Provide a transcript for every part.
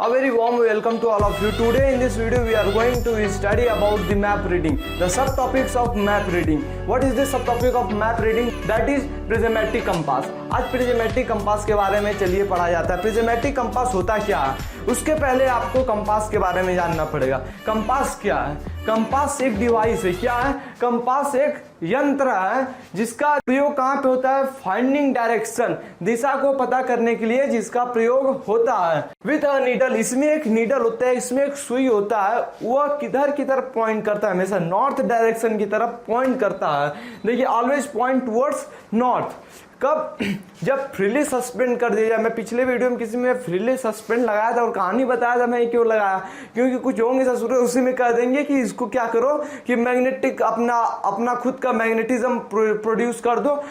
A very warm welcome to all of you. Today in this video we are going to study about the map reading, the subtopics of map reading. What is the subtopic of map reading? That is prismatic compass. आज prismatic compass के बारे में चलिए पढ़ा जाता है। prismatic compass होता क्या है? उसके पहले आपको कंपास के बारे में जानना पड़ेगा। कंपास क्या है? कंपास एक डिवाइस है। क्या है? कंपास एक यंत्र है जिसका प्रयोग कहाँ पे होता है? फाइंडिंग डायरेक्शन, दिशा को पता करने के लिए जिसका प्रयोग होता है। विथ अ नीडल, इसमें एक नीडल होता है, इसमें एक सुई होता है, वह किधर की तरफ पॉइंट करता है? हमेशा नॉर्थ डायरेक्शन की तरफ पॉइंट करता है। देखिए, ऑलवेज पॉइंट टुवर्ड्स नॉर्थ। कब? जब फ्रीली सस्पेंड कर दिया जाए। मैं पिछले वीडियो में किसी में फ्रीली सस्पेंड लगाया था और कहानी बताया था मैं क्यों लगाया, क्योंकि कुछ होंगे ससुर उसी में कह देंगे कि इसको क्या करो कि मैग्नेटिक अपना खुद का मैग्नेटिज्म प्रोड्यूस कर दो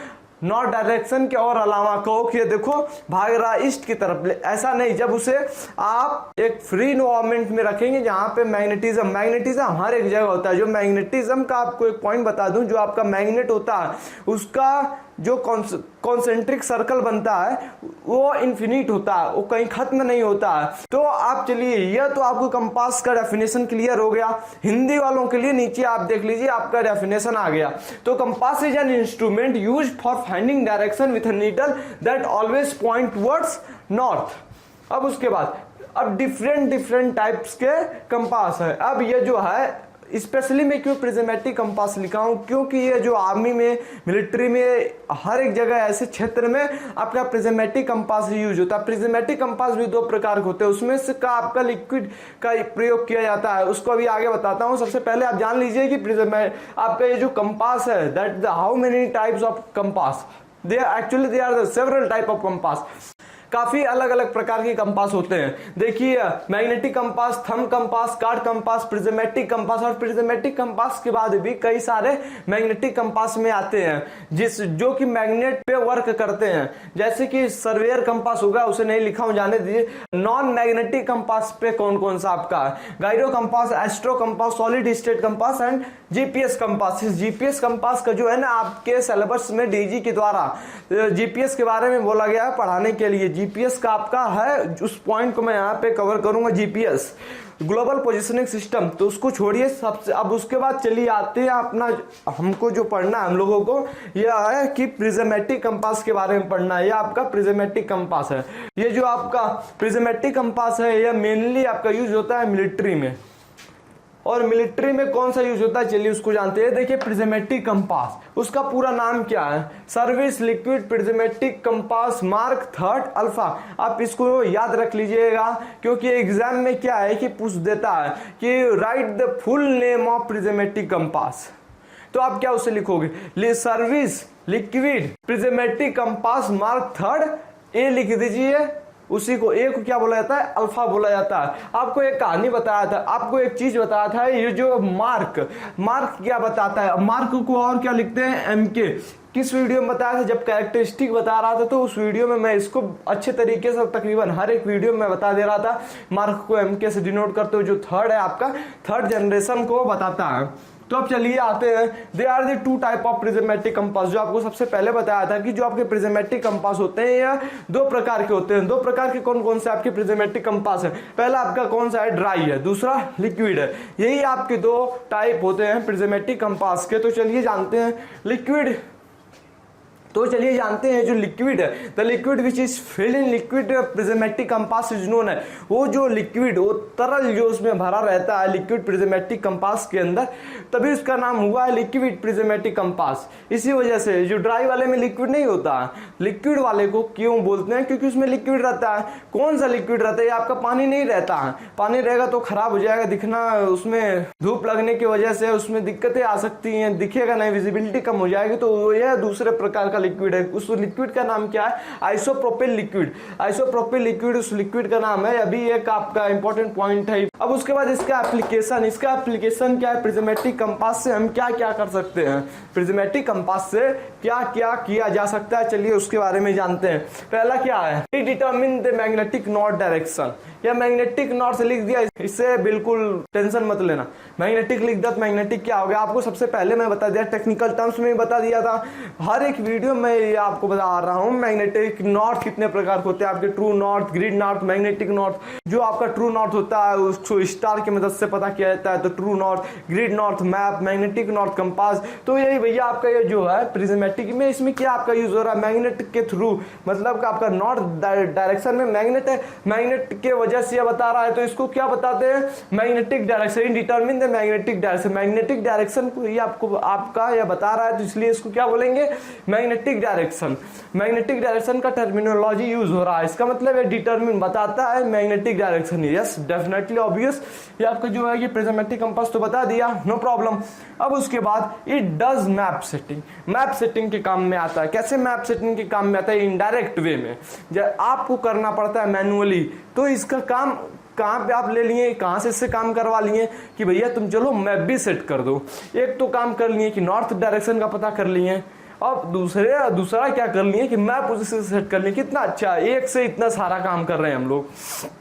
नॉर्थ डायरेक्शन के, और अलावा कहो कि देखो भाग रहा ईस्ट की तरफ। ऐसा नहीं, जब उसे आप एक फ्री इन्वायरमेंट में रखेंगे जहां पे मैग्नेटिज्म हर एक जगह होता है। जो मैग्नेटिज्म का आपको एक पॉइंट बता दूं, जो आपका मैग्नेट होता है उसका जो कॉन्सेंट्रिक सर्कल बनता है वो इन्फिनिट होता है, वो कहीं खत्म नहीं होता है। तो आप चलिए, यह तो आपको कंपास का डेफिनेशन क्लियर हो गया। हिंदी वालों के लिए नीचे आप देख लीजिए, आपका डेफिनेशन आ गया। तो compass is an instrument used for finding direction with a needle that always point towards north. अब उसके बाद अब डिफरेंट टाइप्स के कंपास है। अब ये जो है स्पेशली मैं क्यों प्रिज्मेटिक कंपास लिखा हूं, क्योंकि ये जो आर्मी में, मिलिट्री में, हर एक जगह ऐसे क्षेत्र में आपका प्रिज्मेटिक कंपास यूज होता है। प्रिज्मेटिक कंपास भी दो प्रकार के होते हैं, उसमें से का आपका लिक्विड का प्रयोग किया जाता है, उसको अभी आगे बताता हूं। सबसे पहले आप जान लीजिए कि आपका ये जो कंपास है, that how many types of compass they are several type of compass. काफी अलग अलग प्रकार के कंपास होते हैं। देखिए, magnetic compass, thumb compass, card compass, prismatic compass, और प्रिज्मेटिक कंपास के बाद भी कई सारे मैग्नेटिक कंपास में आते हैं जो कि मैग्नेट पे वर्क करते हैं। जैसे कि सर्वेयर कंपास होगा, उसे नहीं लिखा हूं, जाने दीजिए। नॉन मैग्नेटिक कंपास पे कौन कौन सा आपका है? Gyro compass, astro compass, solid state compass and GPS compass. इस जीपीएस कंपास का जो है ना, आपके सिलेबस में डीजी के द्वारा जीपीएस के बारे में बोला गया है पढ़ाने के लिए। जीपीएस का आपका है, उस पॉइंट को मैं यहाँ पे कवर करूंगा। जीपीएस ग्लोबल पोजिशनिंग सिस्टम, तो उसको छोड़िए सबसे। अब उसके बाद चलिए आते हैं अपना, हमको जो पढ़ना है हम लोगों को यह है कि प्रिज्मेटिक कंपास के बारे में पढ़ना है। यह आपका प्रिज्मेटिक कंपास है। ये जो आपका प्रिज्मेटिक कंपास है, यह मेनली आपका यूज होता है मिलिट्री में। और मिलिट्री में कौन सा यूज होता है, चलिए उसको जानते हैं। देखिए, प्रिज्मेटिक कंपास, उसका पूरा नाम क्या है? Service liquid prismatic compass mark third alpha. आप इसको याद रख लीजिएगा, क्योंकि एग्जाम में क्या है कि पूछ देता है कि write the full name of prismatic compass. तो आप क्या उसे लिखोगे? Service liquid prismatic compass mark third, A लिख दीजिए। उसी को ए को क्या बोला जाता है? अल्फा बोला जाता है। आपको एक कहानी बताया था, आपको एक चीज बताया था, ये जो मार्क क्या बताता है? मार्क को और क्या लिखते हैं? एमके। किस वीडियो में बताया था? जब कैरेक्टरिस्टिक बता रहा था, तो उस वीडियो में मैं इसको अच्छे तरीके से तकरीबन हर एक वीडियो में मैं बता दे रहा था। मार्क को एमके से डिनोट करते हुए जो थर्ड है आपका, थर्ड जनरेशन को बताता है। तो अब चलिए आते हैं, they are the two type of prismatic compass. जो आपको सबसे पहले बताया था कि जो आपके प्रिज्मेटिक कंपास होते हैं या दो प्रकार के होते हैं। दो प्रकार के कौन कौन से आपके प्रिज्मेटिक कंपास है? पहला आपका कौन सा है? ड्राई है, दूसरा लिक्विड है। यही आपके दो टाइप होते हैं प्रिज्मेटिक कंपास के। तो चलिए जानते हैं लिक्विड। तो चलिए जानते हैं जो लिक्विड है, the liquid which is filled in liquid prismatic compass is known है। वो जो लिक्विड, वो तरल जो उसमें भरा रहता है लिक्विड प्रिज्मेटिक कंपास के अंदर, तभी उसका नाम हुआ है लिक्विड प्रिज्मेटिक कंपास। इसी वजह से जो ड्राई वाले में लिक्विड नहीं होता है, लिक्विड वाले को क्यों बोलते हैं? क्योंकि उसमें लिक्विड रहता है। कौन सा लिक्विड रहता है? आपका पानी नहीं रहता है। पानी रहेगा तो खराब हो जाएगा दिखना, उसमें धूप लगने की वजह से उसमें दिक्कतें आ सकती हैं, दिखेगा नहीं, विजिबिलिटी कम हो जाएगी। तो यह दूसरे प्रकार का लिक्विड है। उस लिक्विड का नाम क्या है? Isopropyl liquid. आइसोप्रोपिल लिक्विड उस लिक्विड का नाम है। अभी एक आपका इंपॉर्टेंट पॉइंट है, अब उसके बाद इसका एप्लीकेशन क्या है, प्रिज्मेटिक कंपास से हम क्या क्या कर सकते हैं, प्रिज्मेटिक कंपास से क्या क्या किया जा सकता है, चलिए उसके बारे में जानते हैं। पहला क्या है, it determine the magnetic north direction, या मैग्नेटिक नॉर्थ से लिख दिया, इससे बिल्कुल टेंशन मत लेना, मैग्नेटिक लिख दिया तो मैग्नेटिक क्या हो गया आपको सबसे पहले मैं बता दिया, टेक्निकल टर्म्स में बता दिया था, हर एक वीडियो में ये आपको बता रहा हूँ। मैग्नेटिक नॉर्थ कितने प्रकार होते हैं आपके, true north, grid north, magnetic north. जो आपका ट्रू नॉर्थ होता है उसको स्टार की मदद से पता किया जाता है, तो true north, grid north, map, magnetic north, compass. तो यही भैया आपका ये जो है प्रिज्मेटिक में, इसमें क्या आपका यूज हो रहा है, मैग्नेट के थ्रू, मतलब आपका नॉर्थ डायरेक्शन में मैग्नेट है, मैग्नेट के वजह से ये बता रहा है, तो इसको क्या बताते हैं, magnetic direction, determine the magnetic direction. Magnetic direction को ये आपको आपका ये बता रहा है, तो इसलिए इसको क्या बोलेंगे, मैग्नेटिक डायरेक्शन। मैग्नेटिक डायरेक्शन का टर्मिनोलॉजी यूज हो रहा है, इसका मतलब ये डिटरमिन बताता है magnetic direction. Yes definitely obvious, ये आपका जो है ये प्रिज्मेटिक कंपास तो बता दिया, नो प्रॉब्लम। अब उसके बाद it does map setting, map setting के काम में आता है। कैसे मैप सेटिंग के काम में आता है, इनडायरेक्ट वे में, जब आपको करना पड़ता है मैनुअली, तो इसका काम कहाँ पे आप ले लिए, कहाँ से इससे काम करवा लिए कि भैया तुम चलो मैप भी सेट कर दो। एक तो काम कर लिए कि नॉर्थ डायरेक्शन का पता कर लिए, अब दूसरा क्या कर लिए कि मैप उसी से सेट कर लिए। कितना अच्छा, एक से इतना सारा काम कर रहे हैं हम लोग।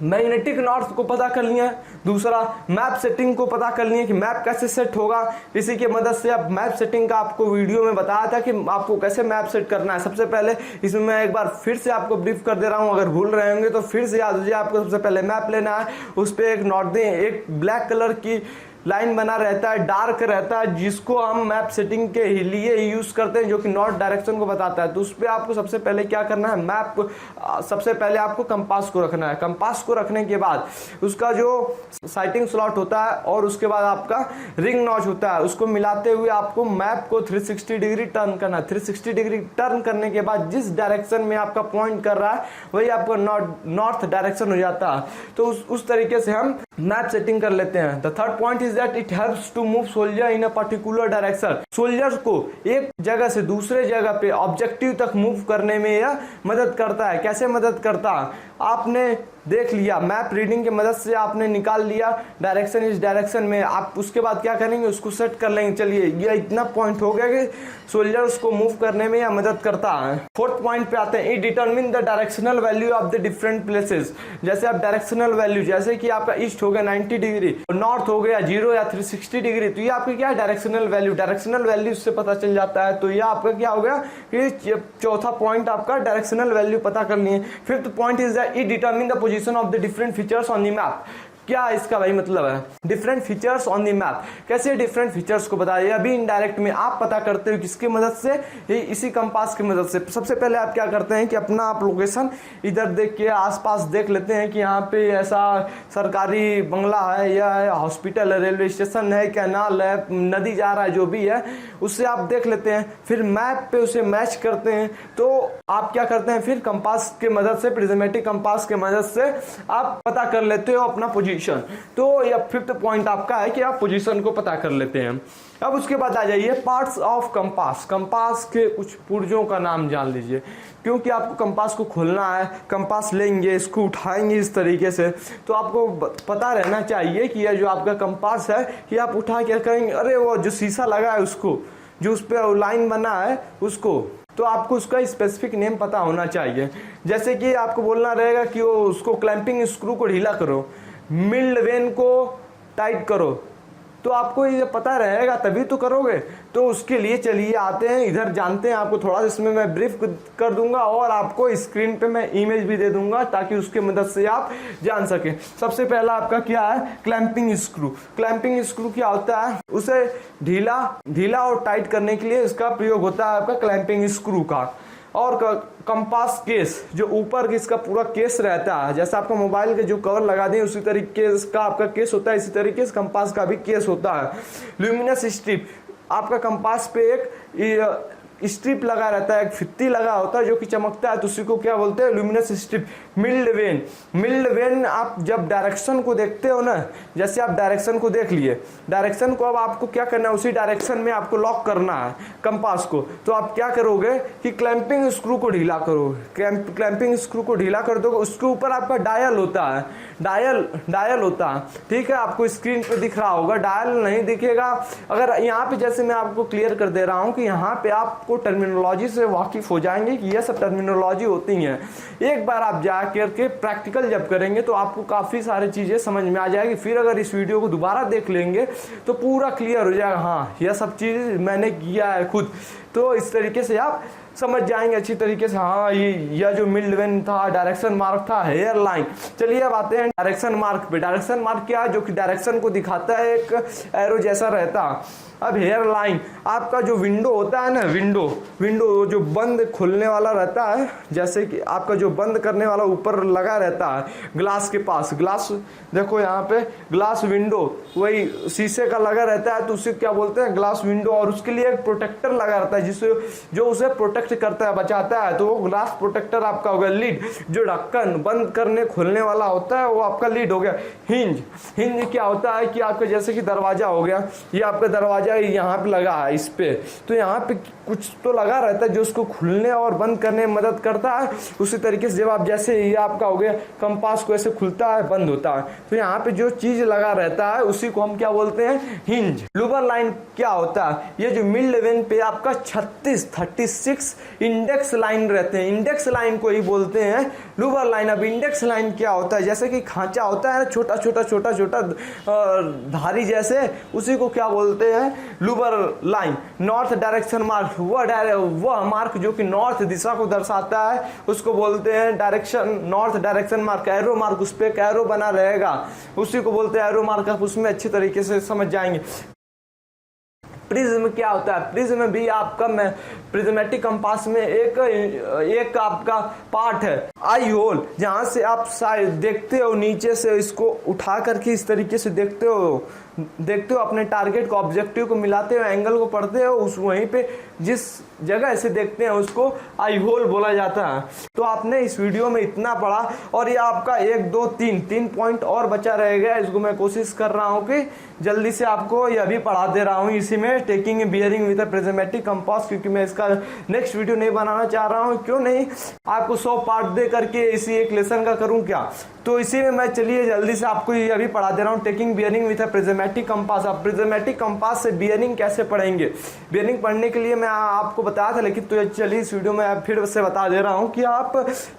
मैग्नेटिक नॉर्थ को पता कर लिया, दूसरा मैप सेटिंग को पता कर लिए कि मैप कैसे सेट होगा। इसी की मदद से अब मैप सेटिंग का आपको वीडियो में बताया था कि आपको कैसे मैप सेट करना है। सबसे पहले इसमें मैं एक बार फिर से आपको ब्रीफ कर दे रहा हूं, अगर भूल रहे होंगे तो फिर से याद हो जाए। आपको सबसे पहले मैप लेना है, उस पर एक ब्लैक कलर की लाइन बना रहता है, डार्क रहता है, जिसको हम मैप सेटिंग के लिए यूज करते हैं, जो कि नॉर्थ डायरेक्शन को बताता है। तो उस पर आपको सबसे पहले क्या करना है, मैप को सबसे पहले आपको कंपास को रखना है। कंपास को रखने के बाद उसका जो साइटिंग स्लॉट होता है और उसके बाद आपका रिंग नॉच होता है, उसको मिलाते हुए आपको मैप को 360 डिग्री टर्न करना है। 360 डिग्री टर्न करने के बाद जिस डायरेक्शन में आपका पॉइंट कर रहा है वही आपका नॉर्थ डायरेक्शन हो जाता है। तो उस तरीके से हम मैप सेटिंग कर लेते हैं। The third point is that it helps to move soldier in a particular direction. Soldiers को एक जगह से दूसरे जगह पे ऑब्जेक्टिव तक मूव करने में यह मदद करता है। कैसे मदद करता है, आपने देख लिया, मैप रीडिंग की मदद से आपने निकाल लिया डायरेक्शन इस डायरेक्शन में, आप उसके बाद क्या करेंगे, उसको सेट कर लेंगे। चलिए ये इतना पॉइंट हो गया कि सोल्जर्स को मूव करने में यह मदद करता है। फोर्थ पॉइंट पे आते हैं, it determine the directional value of the different places. जैसे आप डायरेक्शनल वैल्यू, जैसे कि आपका ईस्ट हो गया 90 डिग्री, नॉर्थ हो गया 0 या 360 डिग्री, तो ये आपका क्या है, डायरेक्शनल वैल्यू। डायरेक्शनल वैल्यू से पता चल जाता है। तो ये आपका क्या हो गया कि चौथा पॉइंट आपका डायरेक्शनल वैल्यू पता कर लिए। Fifth point is that it determine the position of the different features on the map. क्या इसका भाई मतलब है, different features on the map. कैसे डिफरेंट फीचर्स को बताइए, अभी इनडायरेक्ट में आप पता करते हो किसकी मदद से, इसी कंपास की मदद से। सबसे पहले आप क्या करते हैं कि अपना आप लोकेशन इधर देख के आसपास देख लेते हैं कि यहाँ पे ऐसा सरकारी बंगला है या हॉस्पिटल है, रेलवे स्टेशन है, कैनाल है, नदी जा रहा है, जो भी है उससे आप देख लेते हैं। फिर मैप पे उसे मैच करते हैं। तो आप क्या करते हैं, फिर कंपास की मदद से, प्रिज्मेटिक कंपास की मदद से आप पता कर लेते हो अपना पोजीशन। तो यह फिफ्थ पॉइंट आपका है कि आप पोजीशन को पता कर लेते हैं। अब उसके बाद आ जाइए पार्ट्स ऑफ कंपास। कंपास के कुछ पुर्जों का नाम जान लीजिए, क्योंकि आपको कंपास को खोलना है, कंपास लेंगे, इसको उठाएंगे इस तरीके से, तो आपको पता रहना चाहिए कि यह जो आपका कंपास है कि आप उठा के करेंगे, अरे वो जो शीशा लगा है उसको, जो उस पर लाइन बना है उसको, तो आपको उसका स्पेसिफिक नेम पता होना चाहिए। जैसे कि आपको बोलना रहेगा कि वो उसको क्लैंपिंग स्क्रू को ढीला करो, मिल्ड वेन को टाइट करो, तो आपको ये पता रहेगा तभी तो करोगे। तो उसके लिए चलिए आते हैं इधर, जानते हैं। आपको थोड़ा इसमें मैं ब्रीफ कर दूंगा और आपको स्क्रीन पे मैं इमेज भी दे दूंगा ताकि उसके मदद से आप जान सकें। सबसे पहला आपका क्या है, क्लैंपिंग स्क्रू। क्लैंपिंग स्क्रू क्या होता है, उसे ढीला और टाइट करने के लिए इसका प्रयोग होता है आपका क्लैंपिंग स्क्रू का। और कंपास केस, जो ऊपर के इसका पूरा केस रहता है, जैसे आपका मोबाइल के जो कवर लगा दें उसी तरीके का आपका केस होता है, इसी तरीके से कंपास का भी केस होता है। ल्यूमिनस स्ट्रिप, आपका कंपास पे एक स्ट्रिप लगा रहता है, एक फित्ती लगा होता है जो कि चमकता है, तो उसी को क्या बोलते हैं, luminous strip. Milled vane, milled vane आप जब डायरेक्शन को देखते हो ना, जैसे आप डायरेक्शन को देख लिए, डायरेक्शन को अब आपको क्या करना है, उसी डायरेक्शन में आपको लॉक करना है कंपास को। तो आप क्या करोगे कि क्लैंपिंग स्क्रू को ढीला करोगे, क्लैंपिंग स्क्रू को ढीला कर दोगे, उसके ऊपर आपका डायल होता है, डायल होता है, ठीक है, आपको स्क्रीन पे दिख रहा होगा, डायल नहीं दिखेगा। अगर यहाँ पे जैसे मैं आपको क्लियर कर दे रहा हूँ कि यहाँ पे आपको टर्मिनोलॉजी से वाकिफ हो जाएंगे कि ये सब टर्मिनोलॉजी होती हैं। एक बार आप जा करके प्रैक्टिकल जब करेंगे तो आपको काफ़ी सारी चीज़ें समझ में आ जाएगी। फिर अगर इस वीडियो को दोबारा देख लेंगे तो पूरा क्लियर हो जाएगा, हाँ यह सब चीज़ मैंने किया है खुद। तो इस तरीके से आप समझ जाएंगे अच्छी तरीके से, हाँ यह जो मिल्ड वेन था, डायरेक्शन मार्क था, हेयर लाइन। चलिए अब आते हैं डायरेक्शन मार्क पे। डायरेक्शन मार्क क्या है, जो कि डायरेक्शन को दिखाता है, एक एरो जैसा रहता है। अब हेयर लाइन, आपका जो विंडो होता है ना, विंडो जो बंद खुलने वाला रहता है, जैसे कि आपका जो बंद करने वाला ऊपर लगा रहता है ग्लास के पास, ग्लास देखो यहाँ पे ग्लास विंडो, वही शीशे का लगा रहता है, तो उसे क्या बोलते हैं, ग्लास विंडो। और उसके लिए एक प्रोटेक्टर लगा रहता है जिससे जो उसे प्रोटेक्ट करता है, बचाता है, तो वो ग्लास प्रोटेक्टर आपका हो गया। लीड, जो ढक्कन बंद करने खुलने वाला होता है वो आपका लीड हो गया। हिंज, हिंज क्या होता है कि आपका जैसे कि दरवाजा हो गया, ये आपका दरवाजा यहाँ पे लगा है इस पे, तो यहाँ पे कुछ तो लगा रहता है जो उसको खुलने और बंद करने में मदद करता है। उसी तरीके से जब आप जैसे ये आपका हो गया कंपास को ऐसे खुलता है बंद होता है, तो यहाँ पे जो चीज लगा रहता है उसी को हम क्या बोलते हैं, हिंज। लूवर लाइन क्या होता है, ये जो मिल्ड वेन पे आपका 36 इंडेक्स लाइन रहते हैं, इंडेक्स लाइन को ही बोलते हैं लूवर लाइन। अब इंडेक्स लाइन क्या होता है, जैसे कि खांचा होता है छोटा छोटा धारी जैसे, उसी को क्या बोलते हैं, Louvre line. North direction mark, वह मार्क जो कि नॉर्थ दिशा को दर्शाता है उसको बोलते हैं direction, north direction mark. Arrow mark, उस पे एक एरो बना रहेगा, उसी को बोलते हैं एरो मार्क। आप उसमें अच्छी तरीके से समझ जाएंगे। प्रिज्म क्या होता है, प्रिज्म भी आपका प्रिज्मेटिक कंपास में एक आपका पार्ट है, आई होल, जहां से आप देखते हो नीचे से इसको उठा करके इस तरीके से देखते हो अपने टारगेट को, ऑब्जेक्टिव को मिलाते हो, एंगल को पढ़ते हो, उस वहीं पे जिस जगह से देखते हैं उसको आई होल बोला जाता है। तो आपने इस वीडियो में इतना पढ़ा, और ये आपका 1 2 3 पॉइंट और बचा रहेगा। इसको मैं कोशिश कर रहा हूँ कि जल्दी से आपको ये अभी पढ़ा दे रहा हूँ इसी में, taking bearing with a prismatic compass, क्योंकि मैं इसका नेक्स्ट वीडियो नहीं बनाना चाह रहा हूँ। क्यों नहीं, आपको 100 पार्ट दे करके इसी एक लेसन का करूँ क्या, तो इसी में मैं चलिए जल्दी से आपको ये अभी पढ़ा दे रहा हूँ, taking bearing with a prismatic compass. आप प्रिज्मेटिक कंपास से बियरिंग कैसे पढ़ेंगे, बियरिंग पढ़ने के लिए मैं आपको बताया था, लेकिन तो चलिए इस वीडियो में फिर से बता दे रहा हूँ कि आप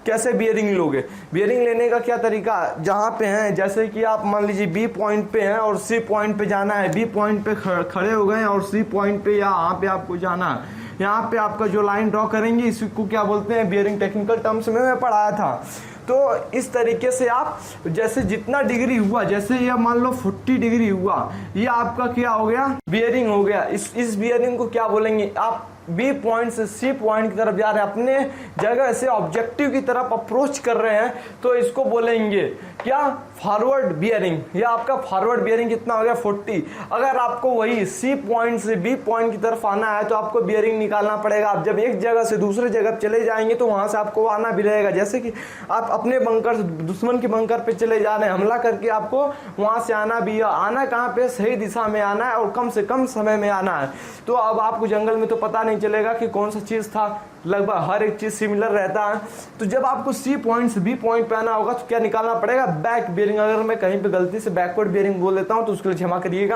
कैसे बियरिंग लोगे। बियरिंग लेने का क्या तरीका, जहाँ पे हैं, जैसे कि आप मान लीजिए बी पॉइंट पे हैं और सी पॉइंट पे जाना है, बी पॉइंट पे खड़े हो गए और सी पॉइंट पे यहाँ पे आपको जाना है, यहाँ पे आपका जो लाइन ड्रॉ करेंगे इसको क्या बोलते हैं, बियरिंग। टेक्निकल टर्म्स में मैं पढ़ाया था। तो इस तरीके से आप जैसे जितना डिग्री हुआ, जैसे ये मान लो 40 डिग्री हुआ, ये आपका क्या हो गया, बियरिंग हो गया। इस बियरिंग को क्या बोलेंगे, आप बी पॉइंट से सी पॉइंट की तरफ जा रहे हैं, अपने जगह से ऑब्जेक्टिव की तरफ अप्रोच कर रहे हैं, तो इसको बोलेंगे क्या, फॉरवर्ड बियरिंग। या आपका फॉरवर्ड बियरिंग कितना हो गया, 40। अगर आपको वही सी पॉइंट से बी पॉइंट की तरफ आना है तो आपको बियरिंग निकालना पड़ेगा। आप जब एक जगह से दूसरे जगह चले जाएंगे तो वहां से आपको आना भी रहेगा। जैसे कि आप अपने बंकर से दुश्मन के बंकर पे चले जा रहे हैं, हमला करके आपको वहां से आना भी, आना कहाँ पे, सही दिशा में आना है और कम से कम समय में आना है। तो अब आपको जंगल में तो पता नहीं चलेगा कि कौन सा चीज था, लगभग हर एक चीज सिमिलर रहता है। तो जब आपको सी पॉइंट से बी पॉइंट पे आना होगा तो क्या निकालना पड़ेगा, बैक बियरिंग। अगर मैं कहीं पे गलती से बैकवर्ड बियरिंग बोल देता हूं तो उसके लिए क्षमा करिएगा।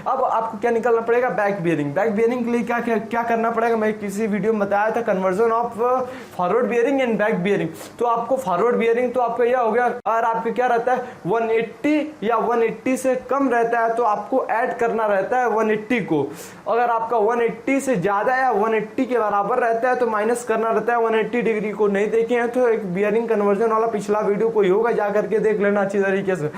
अब आपको क्या निकालना पड़ेगा, बैक बियरिंग। बैक बियरिंग के लिए क्या करना पड़ेगा, मैं किसी वीडियो में बताया था, conversion of forward bearing and back bearing. तो आपको फॉरवर्ड बियरिंग तो आपका यह हो गया, और आपके क्या रहता है 180 या 180 से कम रहता है तो आपको ऐड करना रहता है 180 को। अगर आपका 180 से ज्यादा या 180 के बराबर रहता है तो माइनस करना रहता है 180 डिग्री को। नहीं देखे हैं तो एक बियरिंग कन्वर्जन वाला पिछला वीडियो कोई होगा, जा करके देख लेना अच्छी तरीके से।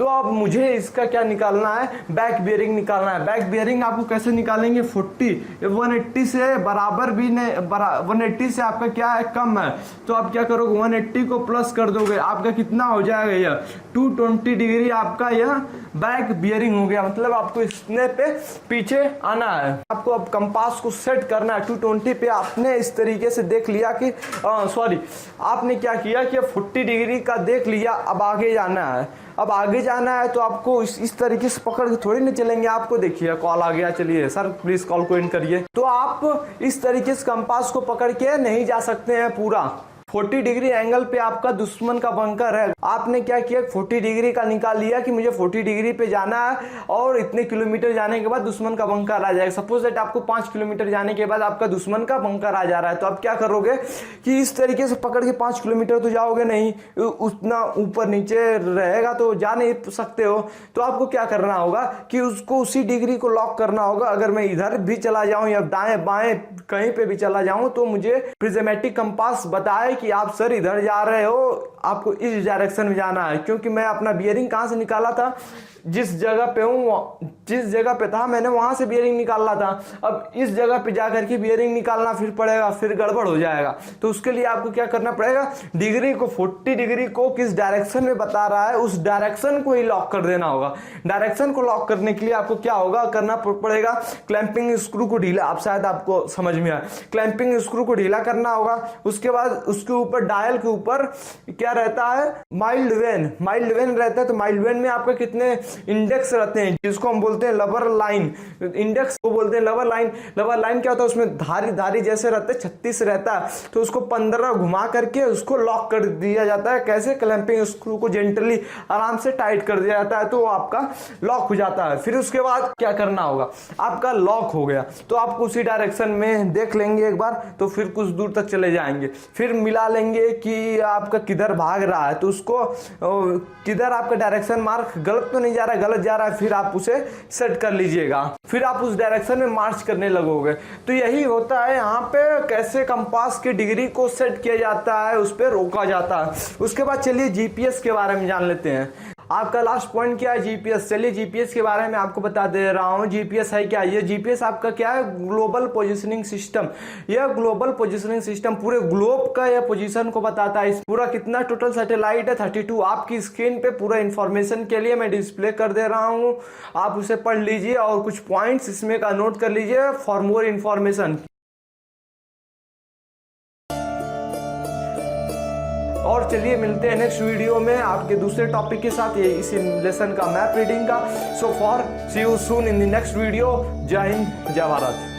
तो अब मुझे इसका क्या निकालना है, बैक बियरिंग निकालना है। बैक बियरिंग आपको कैसे निकालेंगे, 180 से बराबर भी नहीं, 180 से आपका क्या है, कम है, तो आप क्या करोगे 180 को प्लस कर दोगे, आपका कितना हो जाएगा, यह 220 डिग्री आपका यह बैक बियरिंग हो गया। मतलब आपको इतने पे पीछे आना है। आपको अब कंपास को सेट करना है 220 पे। आपने इस तरीके से देख लिया कि आपने क्या किया कि 40 डिग्री का देख लिया, अब आगे जाना है। अब आगे जाना है तो आपको इस तरीके से पकड़ के थोड़ी नहीं चलेंगे। आपको देखिए कॉल आ गया, चलिए सर प्लीज कॉल को एंड करिए। तो आप इस तरीके से कंपास को पकड़ के नहीं जा सकते हैं पूरा। 40 डिग्री एंगल पे आपका दुश्मन का बंकर है। आपने क्या किया, 40 डिग्री का निकाल लिया कि मुझे 40 डिग्री पे जाना है और इतने किलोमीटर जाने के बाद दुश्मन का बंकर आ जाएगा। सपोज दैट आपको 5 किलोमीटर जाने के बाद आपका दुश्मन का बंकर आ जा रहा है, तो आप क्या करोगे कि इस तरीके से पकड़ के 5 किलोमीटर तो जाओगे नहीं, उतना ऊपर नीचे रहेगा तो जा नहीं सकते हो। तो आपको क्या करना होगा कि उसको उसी डिग्री को लॉक करना होगा। अगर मैं इधर भी चला जाऊं या दाएं बाएं कहीं पे भी चला जाऊं तो मुझे प्रिज्मेटिक कंपास बताए कि आप सर इधर जा रहे हो, आपको इस डायरेक्शन में जाना है। क्योंकि मैं अपना बियरिंग कहां से निकाला था, जिस जगह पे हूँ, जिस जगह पे था मैंने वहां से बियरिंग निकालना था। अब इस जगह पे जाकर के बियरिंग निकालना फिर पड़ेगा, फिर गड़बड़ हो जाएगा। तो उसके लिए आपको क्या करना पड़ेगा, डिग्री को 40 डिग्री को किस डायरेक्शन में बता रहा है उस डायरेक्शन को ही लॉक कर देना होगा। डायरेक्शन को लॉक करने के लिए आपको क्या होगा, करना पड़ेगा क्लैंपिंग स्क्रू को ढीला। आप शायद आपको समझ में आए, क्लैंपिंग स्क्रू को ढीला करना होगा। उसके बाद उसके ऊपर डायल के ऊपर क्या रहता है, माइल्ड वेन। माइल्ड वेन रहता है। तो माइल्ड वेन में आपका कितने इंडेक्स रहते हैं, जिसको हम बोलते हैं लवर लाइन। इंडेक्स को बोलते हैं लवर लाइन। लवर लाइन क्या होता है, उसमें धारी धारी जैसे रहते हैं, 36 रहता है। तो उसको 15 घुमा करके उसको लॉक कर दिया जाता है। कैसे, क्लैंपिंग स्क्रू को जेंटली आराम से टाइट कर दिया जाता है, तो आपका लॉक हो जाता है। फिर उसके बाद क्या करना होगा, आपका लॉक हो गया तो आपको उसी डायरेक्शन में देख लेंगे एक बार, तो फिर कुछ दूर तक चले जाएंगे। फिर मिला लेंगे कि आपका किधर भाग रहा है, तो उसको किधर आपका डायरेक्शन मार्क गलत तो नहीं जा रहा है, गलत जा रहा है, फिर आप उसे सेट कर लीजिएगा। फिर आप उस डायरेक्शन में मार्च करने लगोगे। तो यही होता है यहाँ पे, कैसे कंपास की डिग्री को सेट किया जाता है, उस पर रोका जाता है। उसके बाद चलिए जीपीएस के बारे में जान लेते हैं। आपका लास्ट पॉइंट क्या है, जीपीएस। चलिए जीपीएस के बारे में आपको बता दे रहा हूं। जीपीएस है क्या, ये जीपीएस आपका क्या है, ग्लोबल पोजीशनिंग सिस्टम। यह ग्लोबल पोजीशनिंग सिस्टम पूरे ग्लोब का यह पोजीशन को बताता है। इस पूरा कितना टोटल सैटेलाइट है, 32। आपकी स्क्रीन पे पूरा इंफॉर्मेशन के लिए मैं डिस्प्ले कर दे रहा हूं, आप उसे पढ़ लीजिए और कुछ पॉइंट्स इसमें का नोट कर लीजिए फॉर मोर इंफॉर्मेशन। और चलिए मिलते हैं नेक्स्ट वीडियो में आपके दूसरे टॉपिक के साथ, ये इसी लेसन का मैप रीडिंग का। So for see you soon in the next video. जय हिंद, जय भारत।